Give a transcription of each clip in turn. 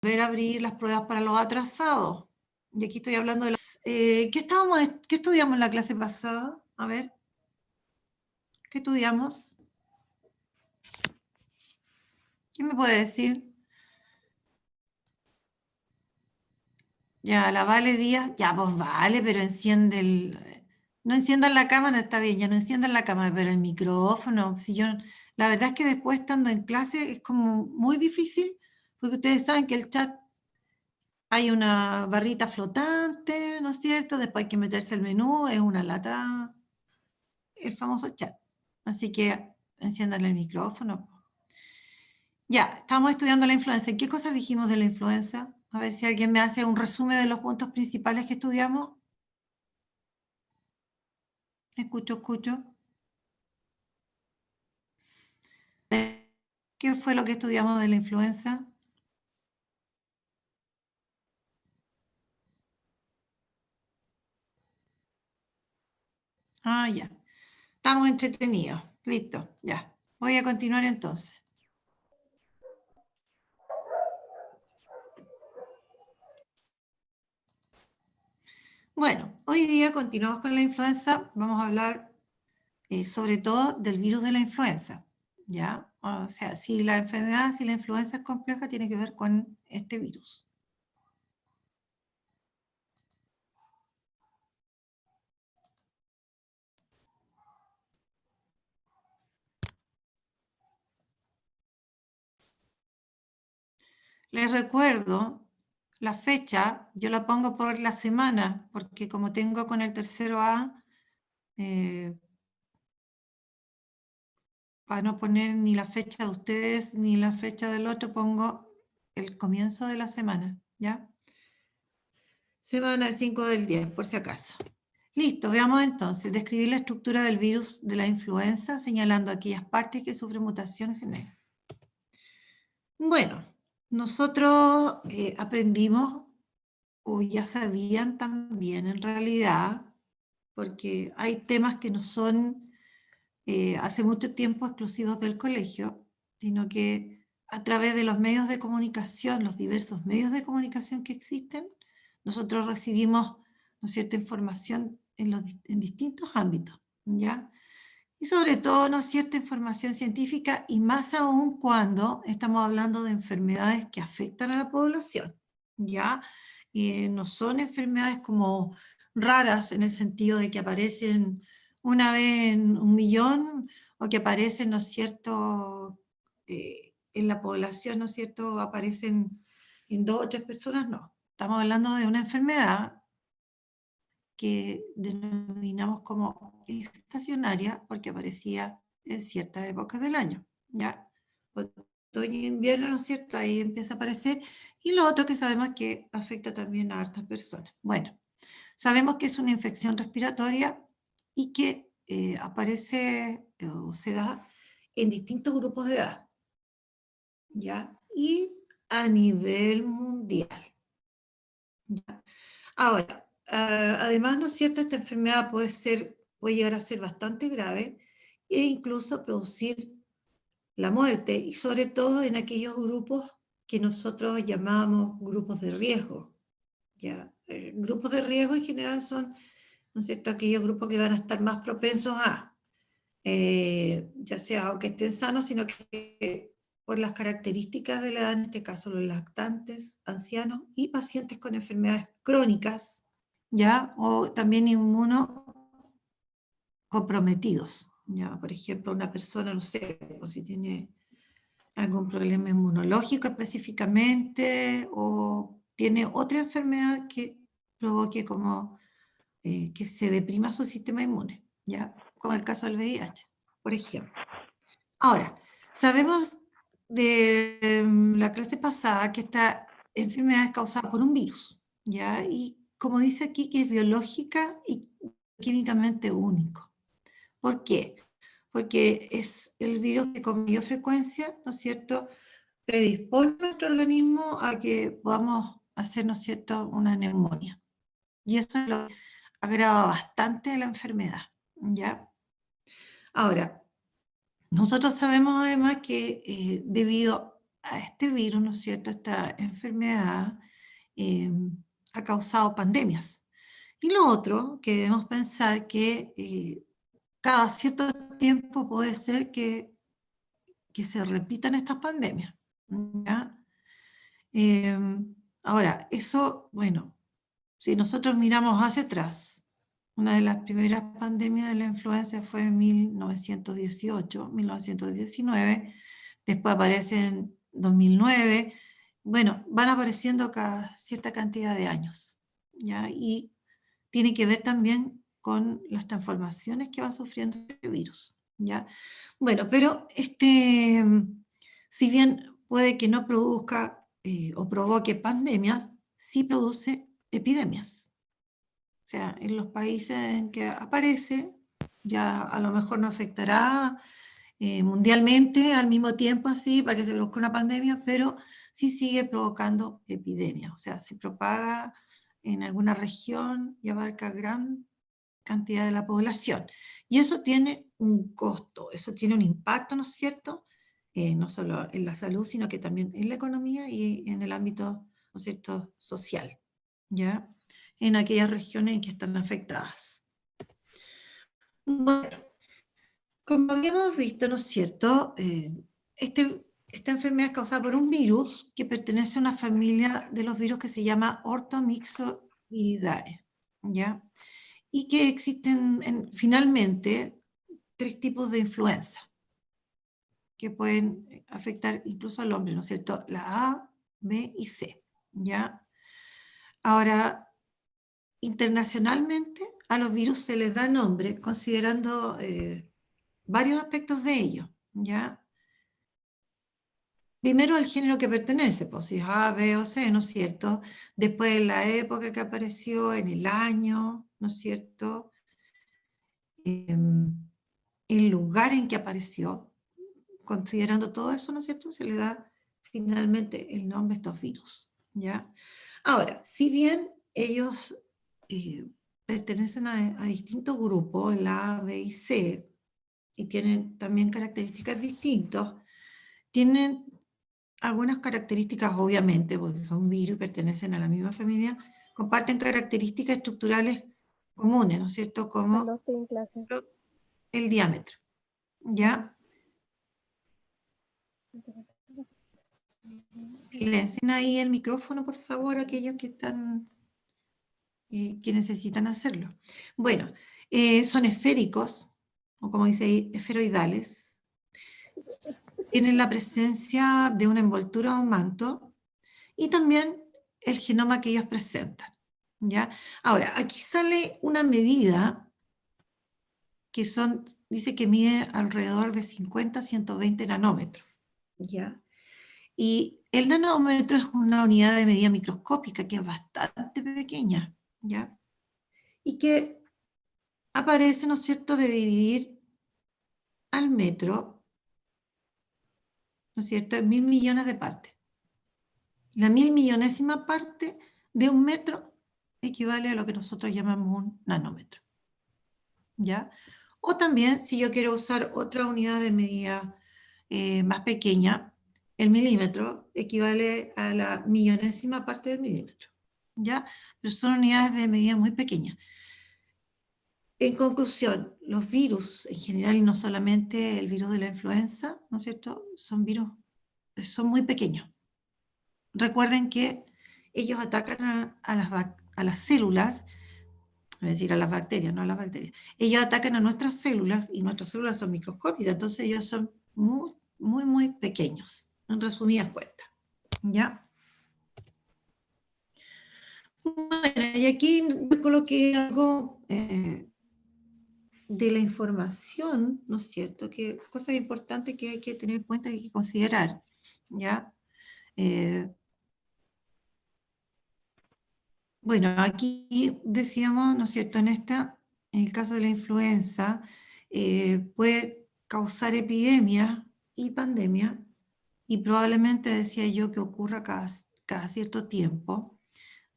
volver a abrir las pruebas para los atrasados. Y aquí estoy hablando de las... ¿qué estudiamos en la clase pasada? A ver. ¿Qué estudiamos? ¿Quién me puede decir? Ya, la Vale Díaz. Ya, pues vale, pero enciende el... No enciendan la cámara, está bien, ya no enciendan la cámara, pero el micrófono. Si yo, la verdad es que después estando en clase es como muy difícil, porque ustedes saben que el chat hay una barrita flotante, ¿no es cierto? Después hay que meterse al menú, es una lata, el famoso chat. Así que enciendan el micrófono. Ya, estamos estudiando la influenza. ¿Qué cosas dijimos de la influenza? A ver si alguien me hace un resumen de los puntos principales que estudiamos. Escucho. ¿Qué fue lo que estudiamos de la influenza? Ah, ya. Estamos entretenidos. Listo, ya. Voy a continuar entonces. Bueno, hoy día continuamos con la influenza. Vamos a hablar sobre todo del virus de la influenza. ¿Ya? O sea, si la enfermedad, si la influenza es compleja, tiene que ver con este virus. Les recuerdo la fecha, yo la pongo por la semana, porque como tengo con el tercero A, para no poner ni la fecha de ustedes ni la fecha del otro, pongo el comienzo de la semana, ¿ya? Semana del 5 del 10, por si acaso. Listo, veamos entonces. Describir la estructura del virus de la influenza, señalando aquellas partes que sufren mutaciones en él. Bueno, nosotros aprendimos, o ya sabían también en realidad, porque hay temas que no son hace mucho tiempo exclusivos del colegio, sino que a través de los medios de comunicación, los diversos medios de comunicación que existen, nosotros recibimos, ¿no es cierto?, información en distintos ámbitos, ¿ya? Y sobre todo, ¿no es cierto?, información científica, y más aún cuando estamos hablando de enfermedades que afectan a la población, ¿ya? Y no son enfermedades como raras en el sentido de que aparecen una vez en 1.000.000 o que aparecen, ¿no es cierto?, en la población, ¿no es cierto?, aparecen en 2 o 3 personas, no. Estamos hablando de una enfermedad que denominamos como estacionaria porque aparecía en ciertas épocas del año, ¿ya? Otoño y invierno, ¿no es cierto? Ahí empieza a aparecer. Y lo otro que sabemos es que afecta también a hartas personas. Bueno, sabemos que es una infección respiratoria y que aparece o se da en distintos grupos de edad, ¿ya? Y a nivel mundial, ¿ya? Ahora, además, ¿no es cierto?, esta enfermedad puede llegar a ser bastante grave e incluso producir la muerte, y sobre todo en aquellos grupos que nosotros llamamos grupos de riesgo, ¿ya? Grupos de riesgo en general son, ¿no es cierto?, aquellos grupos que van a estar más propensos a, ya sea aunque estén sanos, sino que por las características de la edad, en este caso los lactantes, ancianos y pacientes con enfermedades crónicas, ¿ya? O también inmunocomprometidos, ¿ya? Por ejemplo, una persona, no sé, o si tiene algún problema inmunológico específicamente, o tiene otra enfermedad que provoque como que se deprima su sistema inmune, ¿ya? Como el caso del VIH, por ejemplo. Ahora, sabemos de la clase pasada que esta enfermedad es causada por un virus, ¿ya? Y como dice aquí, que es biológica y químicamente único. ¿Por qué? Porque es el virus que con mayor frecuencia, ¿no es cierto?, predispone a nuestro organismo a que podamos hacer, ¿no es cierto?, una neumonía. Y eso es lo que agrava bastante la enfermedad, ¿ya? Ahora, nosotros sabemos además que debido a este virus, ¿no es cierto?, esta enfermedad ha causado pandemias. Y lo otro, que debemos pensar que cada cierto tiempo puede ser que se repitan estas pandemias, ¿ya? Ahora, eso, bueno, si nosotros miramos hacia atrás, una de las primeras pandemias de la influenza fue en 1918, 1919, después aparece en 2009, bueno, van apareciendo cada cierta cantidad de años, ¿ya? Y tiene que ver también con las transformaciones que va sufriendo este virus, ¿ya? Bueno, pero si bien puede que no produzca o provoque pandemias, sí produce epidemias. O sea, en los países en que aparece, ya a lo mejor no afectará mundialmente al mismo tiempo, así, para que se produzca una pandemia, pero sí sigue provocando epidemias. O sea, se propaga en alguna región y abarca gran cantidad de la población. Y eso tiene un costo, eso tiene un impacto, ¿no es cierto? No solo en la salud, sino que también en la economía y en el ámbito, ¿no es cierto?, social, ¿ya? En aquellas regiones en que están afectadas. Bueno, como habíamos visto, ¿no es cierto?, esta enfermedad es causada por un virus que pertenece a una familia de los virus que se llama Orthomyxoviridae, ¿ya? Y que existen finalmente 3 tipos de influenza que pueden afectar incluso al hombre, ¿no es cierto? La A, B y C, ¿ya? Ahora, internacionalmente a los virus se les da nombre considerando varios aspectos de ellos, ¿ya? Primero el género que pertenece, pues si es A, B o C, ¿no es cierto? Después la época que apareció, en el año, ¿no es cierto? El lugar en que apareció, considerando todo eso, ¿no es cierto?, se le da finalmente el nombre a estos virus, ¿ya? Ahora, si bien ellos pertenecen a distintos grupos, la A, B y C, y tienen también características distintas, tienen algunas características, obviamente, porque son virus y pertenecen a la misma familia, comparten características estructurales comunes, ¿no es cierto?, Aló, como estoy en clase. el diámetro, ¿ya? Silencien ahí el micrófono, por favor, aquellos que están, que necesitan hacerlo. Bueno, son esféricos, o como dice ahí, esferoidales. Tienen la presencia de una envoltura o un manto, y también el genoma que ellos presentan, ¿ya? Ahora, aquí sale una medida que dice que mide alrededor de 50 a 120 nanómetros, ¿ya? Y el nanómetro es una unidad de medida microscópica que es bastante pequeña, ¿ya? Y que aparece, ¿no es cierto?, de dividir al metro, ¿no es cierto?, en 1.000 millones de partes. La 1.000 millonésima parte de un metro equivale a lo que nosotros llamamos un nanómetro, ¿ya? O también, si yo quiero usar otra unidad de medida más pequeña, el milímetro equivale a la millonésima parte del milímetro, ¿ya? Pero son unidades de medida muy pequeñas. En conclusión, los virus en general, y no solamente el virus de la influenza, ¿no es cierto?, son virus, son muy pequeños. Recuerden que ellos atacan a las células, es decir, a las bacterias, no a las bacterias. Ellos atacan a nuestras células y nuestras células son microscópicas, entonces ellos son muy, muy, muy pequeños, en resumidas cuentas, ¿ya? Bueno, y aquí yo coloqué algo de la información, ¿no es cierto?, que cosas importantes que hay que tener en cuenta y hay que considerar, ¿ya? Bueno, aquí decíamos, ¿no es cierto?, en el caso de la influenza, puede causar epidemia y pandemia, y probablemente decía yo que ocurra cada cierto tiempo,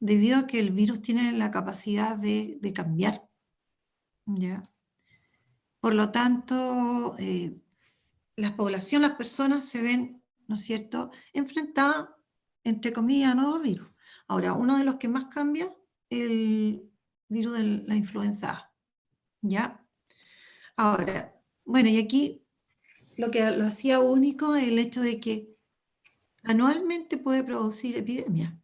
debido a que el virus tiene la capacidad de cambiar, ¿ya? Por lo tanto, las personas se ven ¿no es cierto?, enfrentada, entre comillas, a nuevos virus. Ahora, uno de los que más cambia, el virus de la influenza A, ¿ya? Ahora, bueno, y aquí lo que lo hacía único es el hecho de que anualmente puede producir epidemias,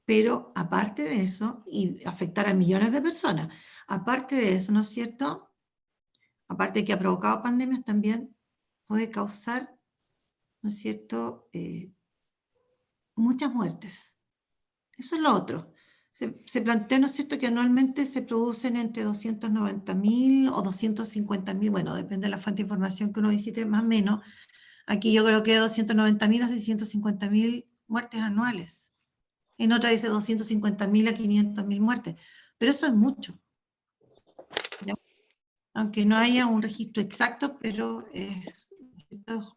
pero aparte de eso, y afectar a millones de personas, aparte de eso, ¿no es cierto?, aparte de que ha provocado pandemias, también puede causar, ¿no es cierto?, muchas muertes. Eso es lo otro. Se plantea, ¿no es cierto?, que anualmente se producen entre 290.000 o 250.000, bueno, depende de la fuente de información que uno visite, más o menos. Aquí yo creo que 290.000 a 650.000 muertes anuales. En otra dice 250.000 a 500.000 muertes. Pero eso es mucho, ¿ya? Aunque no haya un registro exacto, pero es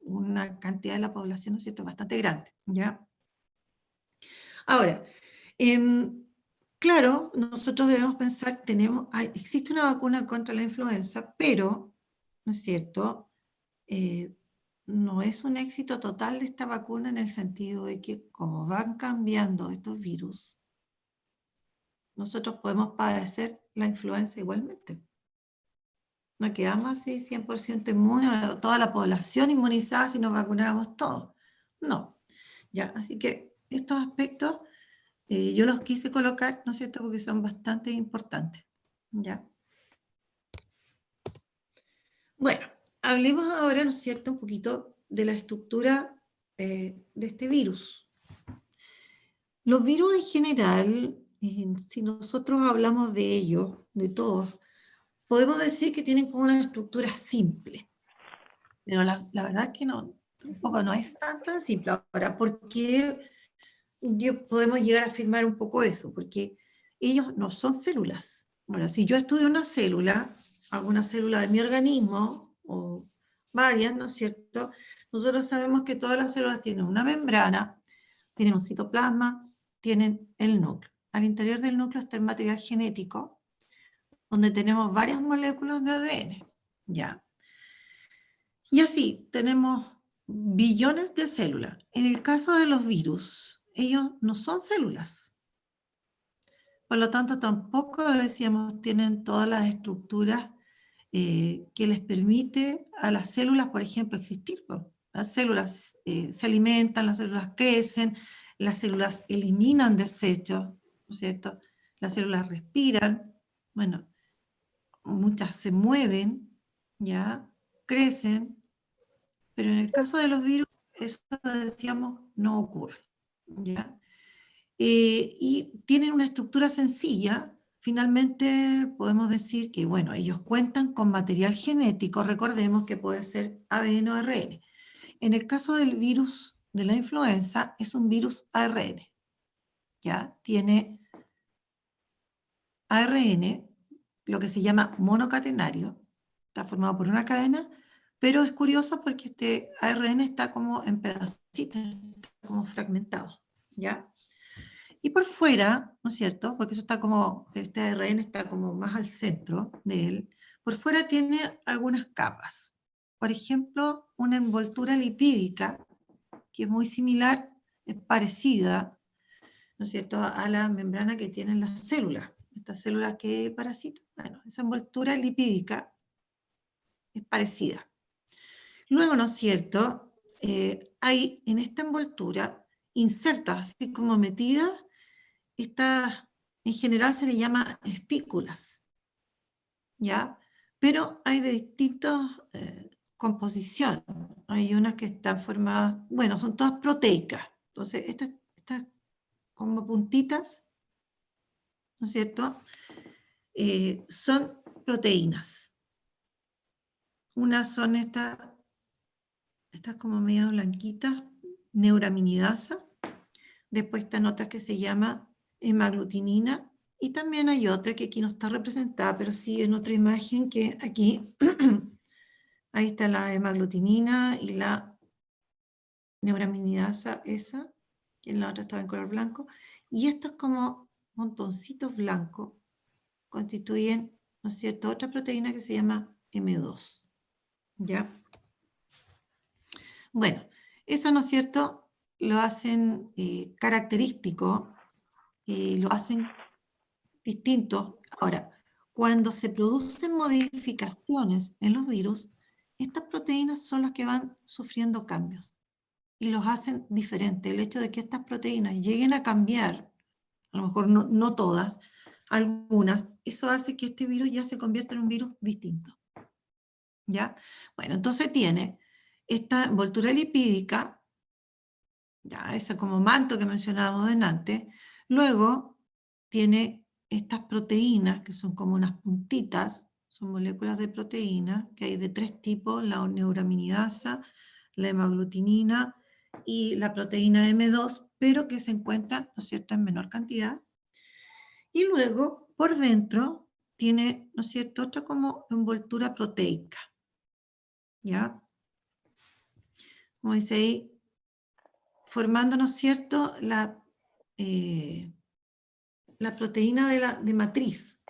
una cantidad de la población, ¿no es cierto?, bastante grande, ¿ya? Ahora, claro, nosotros debemos pensar, existe una vacuna contra la influenza, pero, ¿no es cierto?, no es un éxito total de esta vacuna en el sentido de que como van cambiando estos virus, nosotros podemos padecer la influenza igualmente. No quedamos así 100% inmunes, toda la población inmunizada si nos vacunáramos todos. No. Ya, así que estos aspectos yo los quise colocar, ¿no es cierto?, porque son bastante importantes. ¿Ya? Bueno, hablemos ahora, ¿no es cierto?, un poquito de la estructura de este virus. Los virus en general, si nosotros hablamos de ellos, de todos, podemos decir que tienen como una estructura simple. Pero la verdad es que no, tampoco no es tan simple. Ahora, ¿por qué podemos llegar a afirmar un poco eso? Porque ellos no son células. Bueno, si yo estudio una célula, alguna célula de mi organismo, o varias, ¿no es cierto?, nosotros sabemos que todas las células tienen una membrana, tienen un citoplasma, tienen el núcleo. Al interior del núcleo está el material genético, donde tenemos varias moléculas de ADN. ¿Ya? Y así, tenemos billones de células. En el caso de los virus, ellos no son células. Por lo tanto, tampoco, decíamos, tienen todas las estructuras que les permite a las células, por ejemplo, existir. Las células se alimentan, las células crecen, las células eliminan desechos, ¿no es cierto? Las células respiran, bueno, muchas se mueven, ¿ya? Crecen, pero en el caso de los virus, eso, decíamos, no ocurre, ¿ya? Y tienen una estructura sencilla. Finalmente podemos decir que, bueno, ellos cuentan con material genético, recordemos que puede ser ADN o ARN. En el caso del virus de la influenza, es un virus ARN, ¿ya? Tiene ARN, lo que se llama monocatenario, está formado por una cadena, pero es curioso porque este ARN está como en pedacitos, está como fragmentado, ¿ya? Y por fuera, ¿no es cierto?, porque eso está como, este ARN está como más al centro de él, por fuera tiene algunas capas. Por ejemplo, una envoltura lipídica, que es muy similar, es parecida, ¿no es cierto?, a la membrana que tienen las células. Estas células que parasitan, bueno, esa envoltura lipídica es parecida. Luego, ¿no es cierto?, hay en esta envoltura insertas, así como metidas, estas en general se le llama espículas, ¿ya? Pero hay de distintas composición. Hay unas que están formadas, bueno, son todas proteicas. Entonces, estas como puntitas, ¿no es cierto?, son proteínas. Unas son estas como medio blanquitas, neuraminidasa. Después están otras que se llama hemaglutinina. Y también hay otra que aquí no está representada, pero sí en otra imagen que aquí, ahí está la hemaglutinina y la neuraminidasa esa, que en la otra estaba en color blanco. Y estos como montoncitos blancos constituyen, ¿no es cierto?, otra proteína que se llama M2. ¿Ya? Bueno, Eso, ¿no es cierto?, lo hacen característico, lo hacen distinto. Ahora, cuando se producen modificaciones en los virus, estas proteínas son las que van sufriendo cambios y los hacen diferentes. El hecho de que estas proteínas lleguen a cambiar, a lo mejor no todas, algunas, eso hace que este virus ya se convierta en un virus distinto. ¿Ya? Bueno, entonces tiene esta envoltura lipídica, ya, ese como manto que mencionábamos antes. Luego tiene estas proteínas, que son como unas puntitas, son moléculas de proteína, que hay de 3 tipos: la neuraminidasa, la hemaglutinina y la proteína M2, pero que se encuentran, ¿no es cierto?, en menor cantidad. Y luego, por dentro, tiene, ¿no es cierto?, otra como envoltura proteica, ¿ya? Como dice ahí, formando, ¿no es cierto?, la proteína de matriz.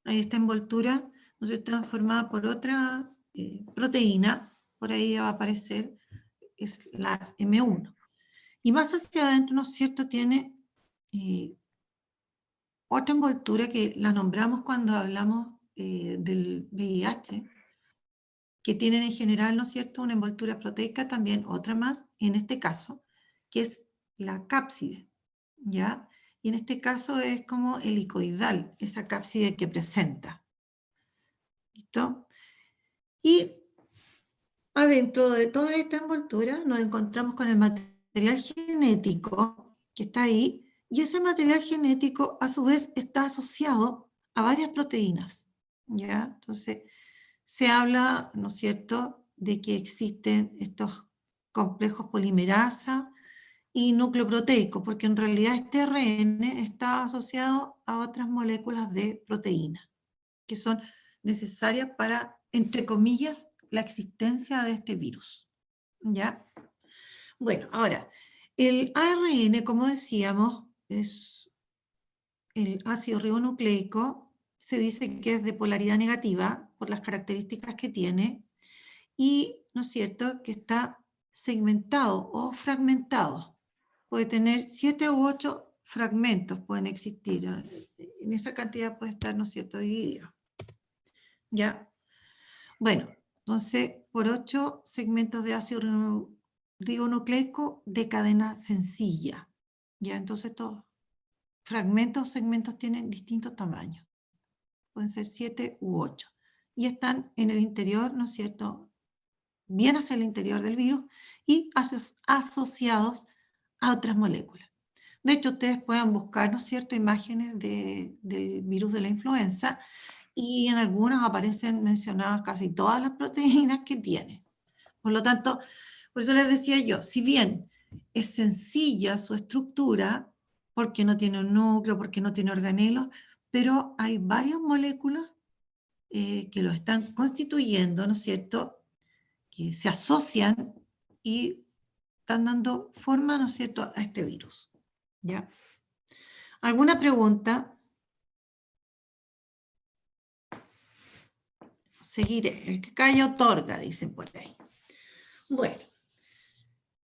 Ahí esta envoltura, ¿no es cierto?, está formada por otra proteína, por ahí va a aparecer, es la M1. Y más hacia adentro, ¿no es cierto?, tiene otra envoltura que la nombramos cuando hablamos del VIH, que tienen en general, ¿no es cierto?, una envoltura proteica, también otra más, en este caso, que es la cápside, ¿ya? Y en este caso es como helicoidal, esa cápside que presenta. ¿Listo? Y adentro de toda esta envoltura nos encontramos con el material genético que está ahí, y ese material genético a su vez está asociado a varias proteínas, ¿ya? Entonces, se habla, ¿no es cierto?, de que existen estos complejos polimerasa y núcleo proteico, porque en realidad este ARN está asociado a otras moléculas de proteína, que son necesarias para, entre comillas, la existencia de este virus, ¿ya? Bueno, ahora, el ARN, como decíamos, es el ácido ribonucleico. Se dice que es de polaridad negativa por las características que tiene, y, ¿no es cierto?, que está segmentado o fragmentado. Puede tener 7 u 8 fragmentos, pueden existir. En esa cantidad puede estar, ¿no es cierto?, dividido. ¿Ya? Bueno, entonces, por 8 segmentos de ácido ribonucleico de cadena sencilla. ¿Ya? Entonces, estos fragmentos o segmentos tienen distintos tamaños. Pueden ser 7 u 8. Y están en el interior, ¿no es cierto?, bien hacia el interior del virus y asociados a otras moléculas. De hecho, ustedes pueden buscar, ¿no es cierto?, imágenes del virus de la influenza, y en algunas aparecen mencionadas casi todas las proteínas que tiene. Por lo tanto, por eso les decía yo, si bien es sencilla su estructura, porque no tiene un núcleo, porque no tiene organelos, pero hay varias moléculas que lo están constituyendo, ¿no es cierto?, que se asocian y están dando forma, ¿no es cierto?, a este virus. ¿Ya? ¿Alguna pregunta? Seguiré. El que calla otorga, dicen por ahí. Bueno,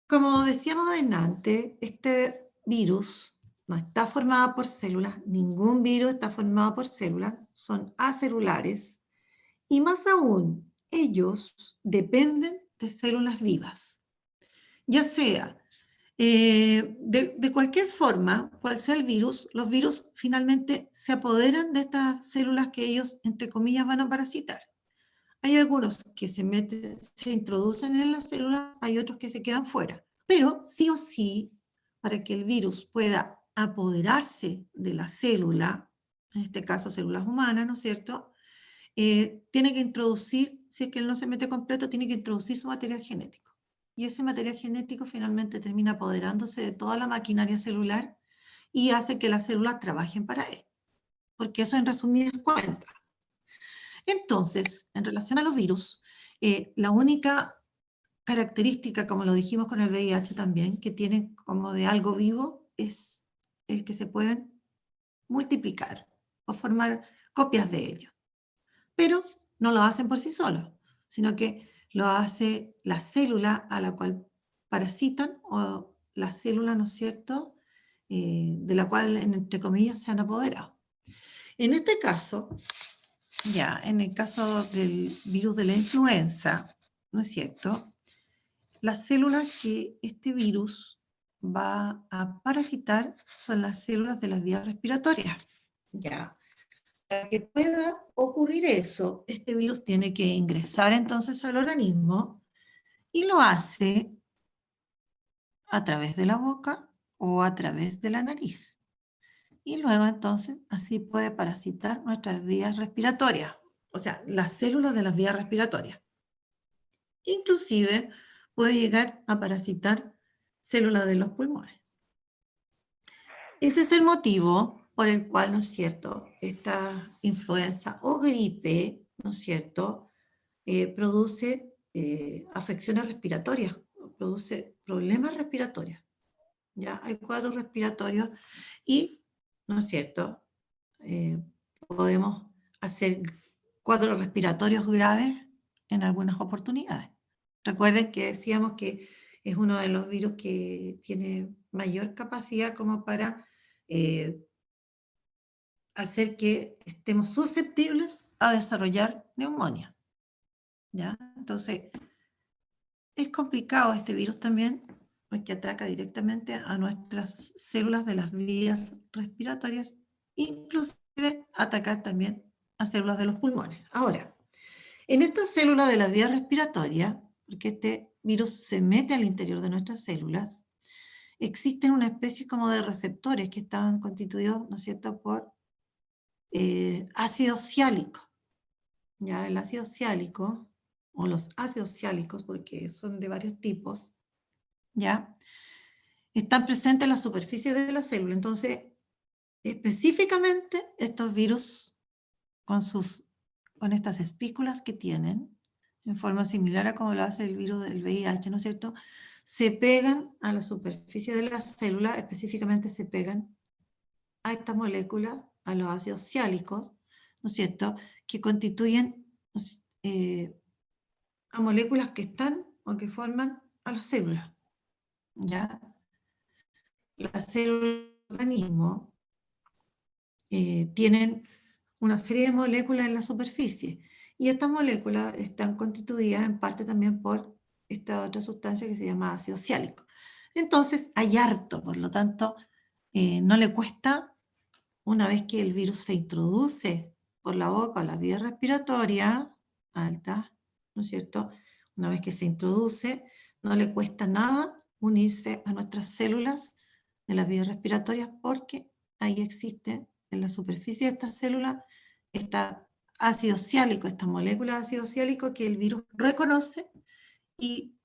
como decíamos antes, este virus no está formado por células, ningún virus está formado por células, son acelulares, y más aún, ellos dependen de células vivas. Ya sea de cualquier forma, cual sea el virus, los virus finalmente se apoderan de estas células que ellos, entre comillas, van a parasitar. Hay algunos que se introducen en las células, hay otros que se quedan fuera. Pero sí o sí, para que el virus pueda apoderarse de la célula, en este caso células humanas, ¿no es cierto?, tiene que introducir, si es que él no se mete completo, tiene que introducir su material genético. Y ese material genético finalmente termina apoderándose de toda la maquinaria celular y hace que las células trabajen para él. Porque eso en resumidas cuentas. Entonces, en relación a los virus, la única característica, como lo dijimos con el VIH también, que tienen como de algo vivo, es el que se pueden multiplicar o formar copias de ellos. Pero no lo hacen por sí solos, sino que lo hace la célula a la cual parasitan o la célula, ¿no es cierto?, de la cual, entre comillas, se han apoderado. En este caso, ya, en el caso del virus de la influenza, ¿no es cierto?, las células que este virus va a parasitar son las células de las vías respiratorias. Ya. Para que pueda ocurrir eso, este virus tiene que ingresar entonces al organismo y lo hace a través de la boca o a través de la nariz. Y luego entonces así puede parasitar nuestras vías respiratorias, o sea, las células de las vías respiratorias. Inclusive puede llegar a parasitar células de los pulmones. Ese es el motivo por el cual, ¿no es cierto?, esta influenza o gripe, ¿no es cierto?, produce afecciones respiratorias, produce problemas respiratorios. Ya hay cuadros respiratorios y, ¿no es cierto?, podemos hacer cuadros respiratorios graves en algunas oportunidades. Recuerden que decíamos que es uno de los virus que tiene mayor capacidad como para hacer que estemos susceptibles a desarrollar neumonía. ¿Ya? Entonces, es complicado este virus también, porque ataca directamente a nuestras células de las vías respiratorias, inclusive atacar también a células de los pulmones. Ahora, en estas células de las vías respiratorias, porque este virus se mete al interior de nuestras células, existen una especie como de receptores que están constituidos, ¿no es cierto?, por ácido ciálico. Ya, el ácido ciálico, o los ácidos ciálicos, porque son de varios tipos, ¿ya?, están presentes en la superficie de la célula. Entonces, específicamente, estos virus, con estas espículas que tienen, en forma similar a como lo hace el virus del VIH, ¿no es cierto?, se pegan a la superficie de la célula, específicamente se pegan a esta molécula, a los ácidos ciálicos, ¿no es cierto?, que constituyen a moléculas que están o que forman a las células. ¿Ya? Las células del organismo tienen una serie de moléculas en la superficie y estas moléculas están constituidas en parte también por esta otra sustancia que se llama ácido ciálico. Entonces hay harto, por lo tanto, no le cuesta, una vez que el virus se introduce por la boca o la vía respiratoria alta, ¿no es cierto?, una vez que se introduce, no le cuesta nada unirse a nuestras células de las vías respiratorias porque ahí existe en la superficie de estas células este ácido ciálico, esta molécula de ácido ciálico que el virus reconoce y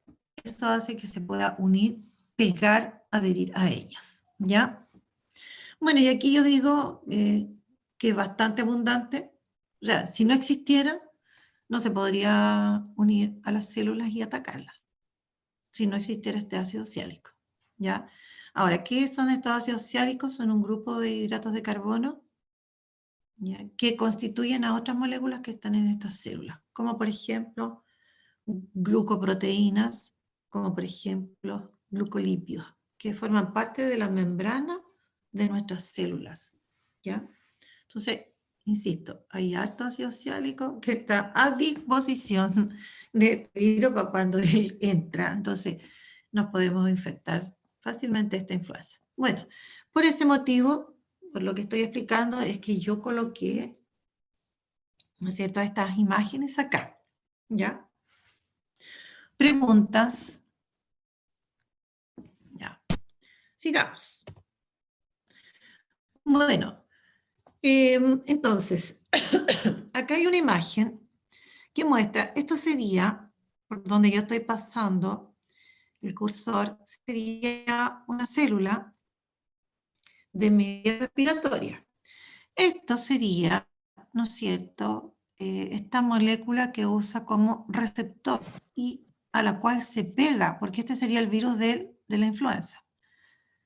eso hace que se pueda unir, pegar, adherir a ellas, ¿ya? Bueno, y aquí yo digo que es bastante abundante. O sea, si no existiera, no se podría unir a las células y atacarlas, si no existiera este ácido ciálico, ¿ya? Ahora, ¿qué son estos ácidos ciálicos? Son un grupo de hidratos de carbono, ¿ya?, que constituyen a otras moléculas que están en estas células, como por ejemplo glucoproteínas, como por ejemplo glucolípidos, que forman parte de la membrana de nuestras células, ¿ya? Entonces, insisto, hay harto ácido ciálico que está a disposición de virus para cuando él entra. Entonces, nos podemos infectar fácilmente de esta influenza. Bueno, por ese motivo, por lo que estoy explicando, es que yo coloqué, ¿no es cierto?, estas imágenes acá, ¿ya? Preguntas. Ya. Sigamos. Bueno, entonces, acá hay una imagen que muestra, esto sería, por donde yo estoy pasando el cursor, sería una célula de media respiratoria. Esto sería, ¿no es cierto?, esta molécula que usa como receptor y a la cual se pega, porque este sería el virus de la influenza.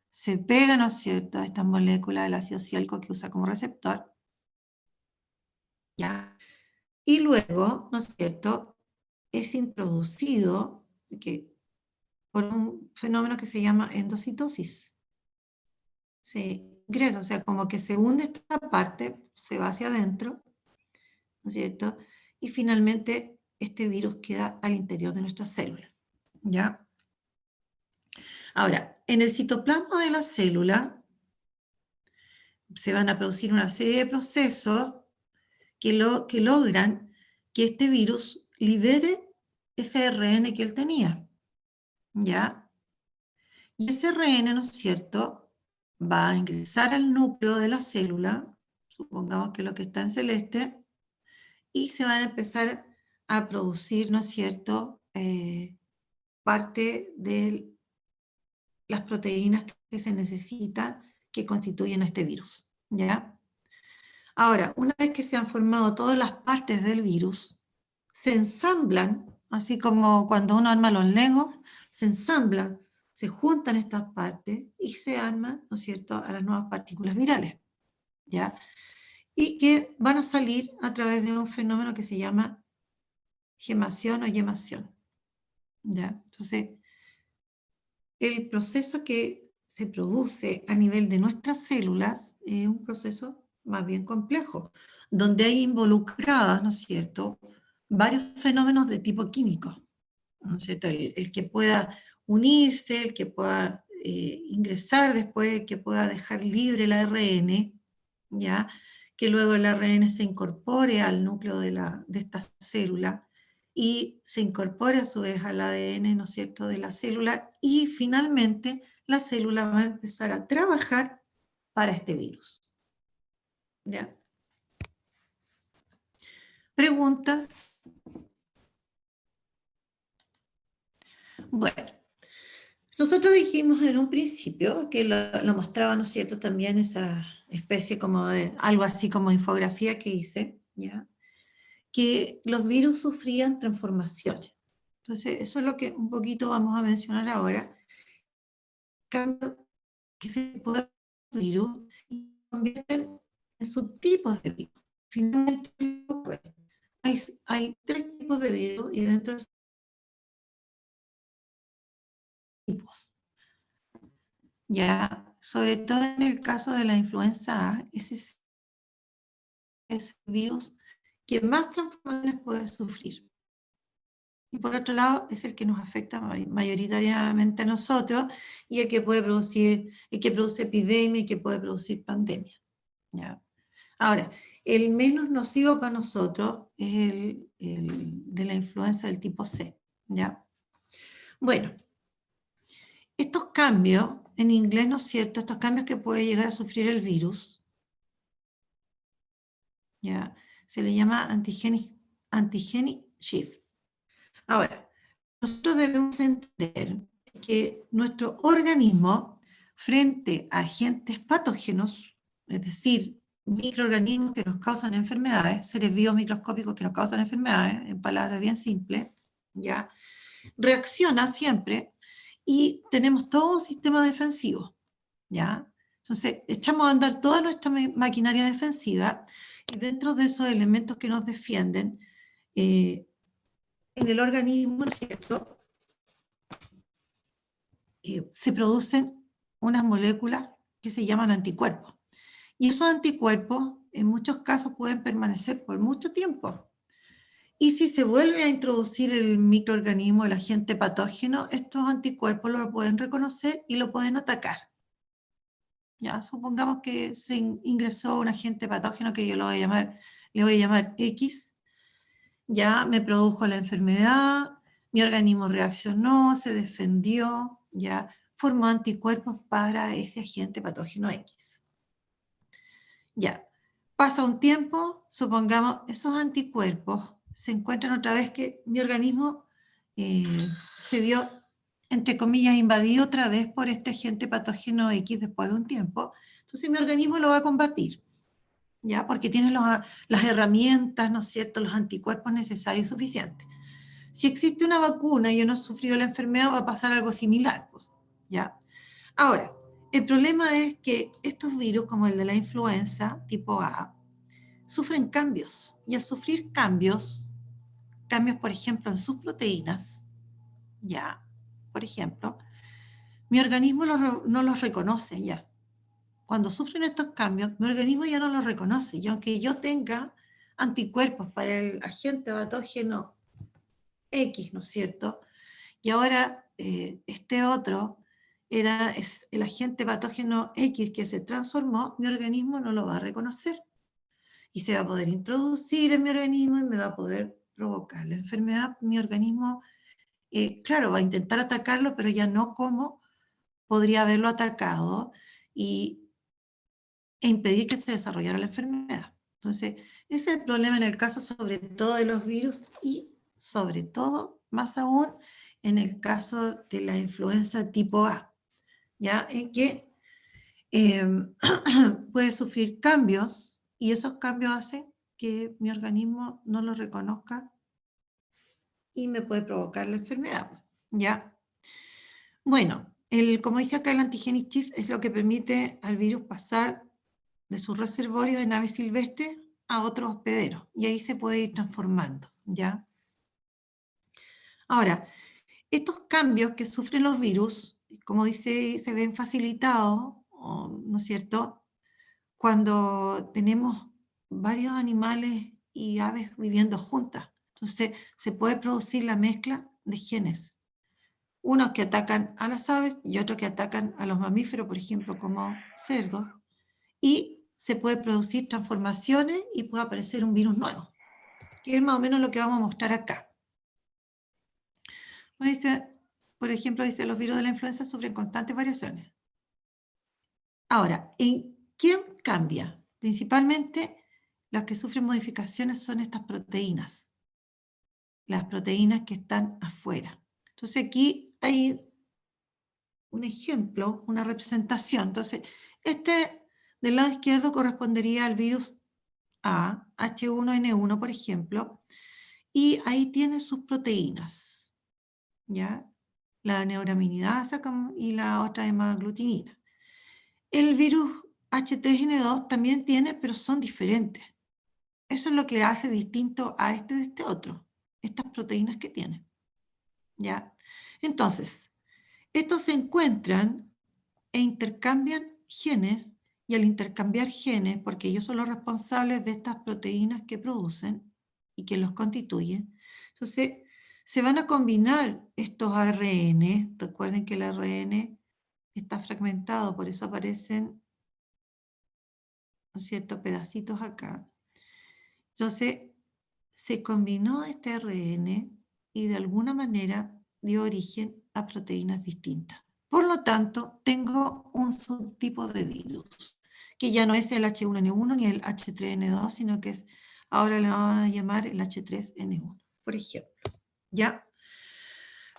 Se pega, ¿no es cierto?, a esta molécula del ácido ciálico que usa como receptor, ¿ya? Y luego, ¿no es cierto?, es introducido, porque por un fenómeno que se llama endocitosis. Se ingresa, o sea, como que se hunde esta parte, se va hacia adentro, ¿no es cierto? Y finalmente este virus queda al interior de nuestra célula, ¿ya? Ahora, en el citoplasma de la célula se van a producir una serie de procesos que logran que este virus libere ese ARN que él tenía, ¿ya? Y ese ARN, ¿no es cierto?, va a ingresar al núcleo de la célula, supongamos que es lo que está en celeste, y se van a empezar a producir, ¿no es cierto?, parte de las proteínas que se necesitan que constituyen este virus, ¿ya? Ahora, una vez que se han formado todas las partes del virus, se ensamblan, así como cuando uno arma los legos, se ensamblan, se juntan estas partes y se arman, ¿no es cierto?, a las nuevas partículas virales, ¿ya? Y que van a salir a través de un fenómeno que se llama gemación o yemación, ¿ya? Entonces, el proceso que se produce a nivel de nuestras células es un proceso más bien complejo, donde hay involucradas, ¿no es cierto?, varios fenómenos de tipo químico, ¿no es cierto? El que pueda unirse, el que pueda ingresar después, que pueda dejar libre el ARN, ¿ya? Que luego el ARN se incorpore al núcleo de esta célula y se incorpore a su vez al ADN, ¿no es cierto?, de la célula, y finalmente la célula va a empezar a trabajar para este virus, ¿ya? ¿Preguntas? Bueno, nosotros dijimos en un principio que lo mostraba, ¿no es cierto?, también esa especie como de, algo así como infografía que hice, ¿ya?, que los virus sufrían transformaciones. Entonces, eso es lo que un poquito vamos a mencionar ahora. Cambio que se puede virus y convierten en subtipos de virus. Finalmente, hay tres tipos de virus y dentro de esos tipos, ya, sobre todo en el caso de la influenza A, ese es el virus que más transformaciones puede sufrir. Y por otro lado, es el que nos afecta mayoritariamente a nosotros y el que puede producir, el que produce epidemia y que puede producir pandemia, ¿ya? Ahora, el menos nocivo para nosotros es el de la influenza del tipo C, ¿ya? Bueno, estos cambios, en inglés, ¿no es cierto?, estos cambios que puede llegar a sufrir el virus, ¿ya?, se le llama antigenic shift. Ahora, nosotros debemos entender que nuestro organismo, frente a agentes patógenos, es decir, microorganismos que nos causan enfermedades, seres vivos microscópicos que nos causan enfermedades, en palabras bien simples, ¿ya?, reacciona siempre y tenemos todo un sistema defensivo, ¿ya? Entonces, echamos a andar toda nuestra maquinaria defensiva y dentro de esos elementos que nos defienden, en el organismo, ¿no es cierto?, se producen unas moléculas que se llaman anticuerpos. Y esos anticuerpos en muchos casos pueden permanecer por mucho tiempo. Y si se vuelve a introducir el microorganismo, el agente patógeno, estos anticuerpos lo pueden reconocer y lo pueden atacar. Ya, supongamos que se ingresó un agente patógeno que yo le voy a llamar X, ya me produjo la enfermedad, mi organismo reaccionó, se defendió, ya formó anticuerpos para ese agente patógeno X. Ya, pasa un tiempo, supongamos, esos anticuerpos se encuentran otra vez que mi organismo se vio, entre comillas, invadido otra vez por este agente patógeno X después de un tiempo. Entonces mi organismo lo va a combatir, ¿ya? Porque tiene las herramientas, ¿no es cierto?, los anticuerpos necesarios y suficientes. Si existe una vacuna y yo no he sufrido la enfermedad, va a pasar algo similar, pues, ¿ya? Ahora, el problema es que estos virus, como el de la influenza tipo A, sufren cambios. Y al sufrir cambios, por ejemplo, en sus proteínas, ¿ya? por ejemplo, mi organismo no los reconoce ya. Cuando sufren estos cambios, mi organismo ya no los reconoce. Y aunque yo tenga anticuerpos para el agente patógeno X, ¿no es cierto? Y ahora este otro es el agente patógeno X que se transformó, mi organismo no lo va a reconocer. Y se va a poder introducir en mi organismo y me va a poder provocar la enfermedad. Mi organismo, claro, va a intentar atacarlo, pero ya no como podría haberlo atacado e impedir que se desarrollara la enfermedad. Entonces, ese es el problema en el caso sobre todo de los virus y sobre todo, más aún, en el caso de la influenza tipo A, ¿ya? En que puede sufrir cambios y esos cambios hacen que mi organismo no lo reconozca y me puede provocar la enfermedad, ¿ya? Bueno, como dice acá, el antigenic shift es lo que permite al virus pasar de su reservorio de naves silvestres a otros hospederos y ahí se puede ir transformando, ¿ya? Ahora, estos cambios que sufren los virus, como dice, se ven facilitados, ¿no es cierto?, cuando tenemos varios animales y aves viviendo juntas. Entonces, se puede producir la mezcla de genes. Unos que atacan a las aves y otros que atacan a los mamíferos, por ejemplo, como cerdos. Y se puede producir transformaciones y puede aparecer un virus nuevo, que es más o menos lo que vamos a mostrar acá. Dice, por ejemplo, dice, los virus de la influenza sufren constantes variaciones. Ahora, ¿en quién cambia? Principalmente, las que sufren modificaciones son estas proteínas, las proteínas que están afuera. Entonces aquí hay un ejemplo, una representación. Entonces, este del lado izquierdo correspondería al virus A, H1N1, por ejemplo, y ahí tiene sus proteínas, ¿ya? La neuraminidasa y la otra hemaglutinina. El virus H3N2 también tiene, pero son diferentes. Eso es lo que hace distinto a este de este otro, estas proteínas que tiene, ¿ya? Entonces, estos se encuentran e intercambian genes, y al intercambiar genes, porque ellos son los responsables de estas proteínas que producen y que los constituyen, entonces se van a combinar estos ARN. Recuerden que el ARN está fragmentado, por eso aparecen, ¿no es cierto?, pedacitos acá. Entonces se combinó este ARN y de alguna manera dio origen a proteínas distintas. Por lo tanto, tengo un subtipo de virus, que ya no es el H1N1 ni el H3N2, sino que ahora le vamos a llamar el H3N1, por ejemplo. ¿Ya?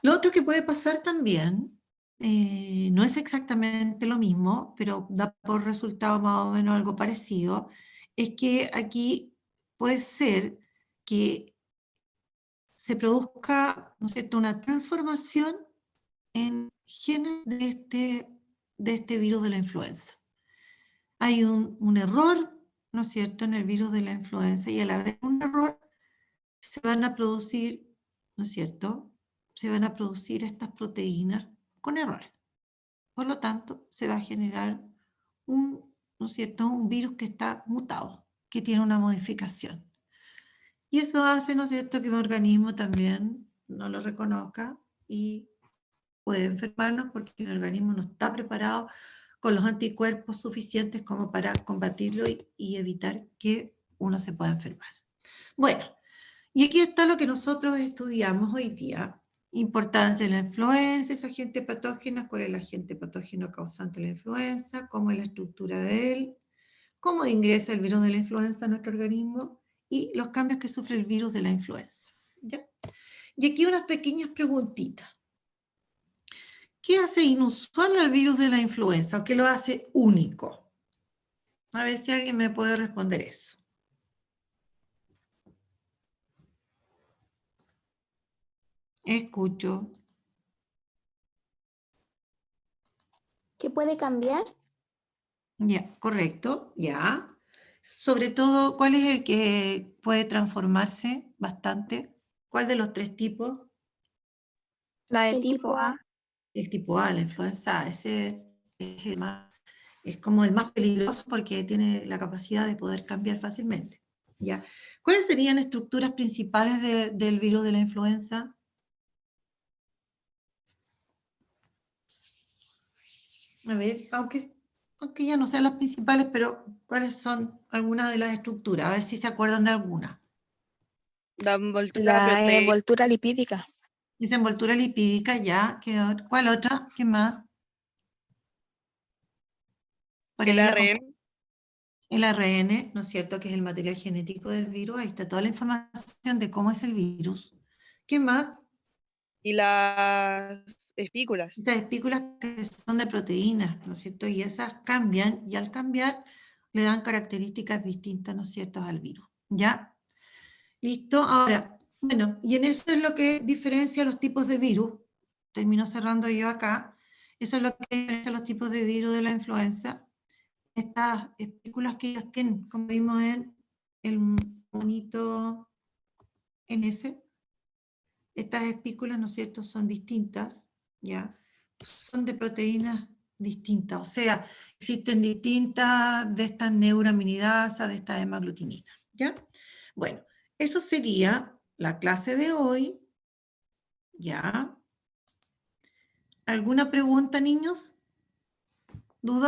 Lo otro que puede pasar también, no es exactamente lo mismo, pero da por resultado más o menos algo parecido, es que aquí puede ser que se produzca, ¿no es cierto?, una transformación en genes de este virus de la influenza. Hay un error, ¿no es cierto?, en el virus de la influenza, y al haber un error se van a producir, ¿no es cierto?, se van a producir estas proteínas con error. Por lo tanto, se va a generar ¿no es cierto?, un virus que está mutado, que tiene una modificación. Y eso hace, ¿no es cierto?, que mi organismo también no lo reconozca y puede enfermarnos porque el organismo no está preparado con los anticuerpos suficientes como para combatirlo y evitar que uno se pueda enfermar. Bueno, y aquí está lo que nosotros estudiamos hoy día. Importancia de la influenza, su agente patógeno, cuál es el agente patógeno causante de la influenza, cómo es la estructura de él, cómo ingresa el virus de la influenza a nuestro organismo y los cambios que sufre el virus de la influenza. ¿Ya? Y aquí unas pequeñas preguntitas. ¿Qué hace inusual al virus de la influenza o qué lo hace único? A ver si alguien me puede responder eso. Escucho. ¿Qué puede cambiar? Ya, correcto, ya. Sobre todo, ¿cuál es el que puede transformarse bastante? ¿Cuál de los tres tipos? La de El tipo tipo A. A. El tipo A, la influenza A, ese es como el más peligroso porque tiene la capacidad de poder cambiar fácilmente. ¿Ya? ¿Cuáles serían estructuras principales del virus de la influenza? A ver, aunque ya no sean las principales, pero ¿cuáles son algunas de las estructuras? A ver si se acuerdan de alguna. La envoltura La proteica. envoltura lipídica. Esa envoltura lipídica, ya. ¿Cuál otra? ¿Qué más? Por El ahí ARN el ARN, ¿no es cierto? Que es el material genético del virus. Ahí está toda la información de cómo es el virus. ¿Qué más? y las espículas. Esas espículas que son de proteínas, ¿no es cierto? Y esas cambian, y al cambiar le dan características distintas, ¿no es cierto?, al virus. ¿Ya? ¿Listo? Ahora, bueno, y en eso es lo que diferencia los tipos de virus. Termino cerrando yo acá. Eso es lo que diferencia los tipos de virus de la influenza. Estas espículas que ellos tienen, como vimos en el monito NS, estas espículas, ¿no es cierto?, son distintas, ¿ya? Son de proteínas distintas, o sea, existen distintas de estas neuraminidasas, de estas hemaglutininas, ¿ya? Bueno, eso sería la clase de hoy, ¿ya? ¿Alguna pregunta, niños? ¿Duda?